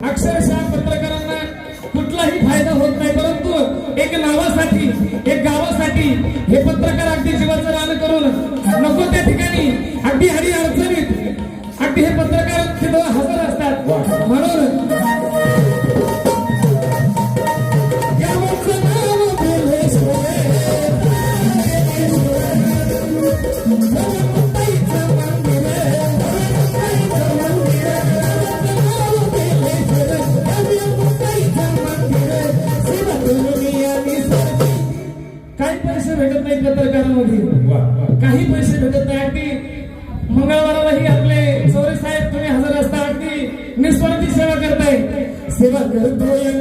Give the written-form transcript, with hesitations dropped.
अक्षरशः पत्रकारांना कुठलाही फायदा होत नाही, परंतु एक नावासाठी, एक गावासाठी हे पत्रकार अगदी जीवाचं रान करून नको त्या ठिकाणी अगदी हरी अडचणीत अगदी हे पत्रकार तिथं हजर असतात. म्हणून काही पैसे भेटत नाही पत्रकारांमध्ये, काही पैसे भेटत नाही. अगदी मंगळवारालाही आपले चौरे साहेब तुम्ही हजर असता, अगदी निस्वार्थी सेवा करताय. सेवा करतोय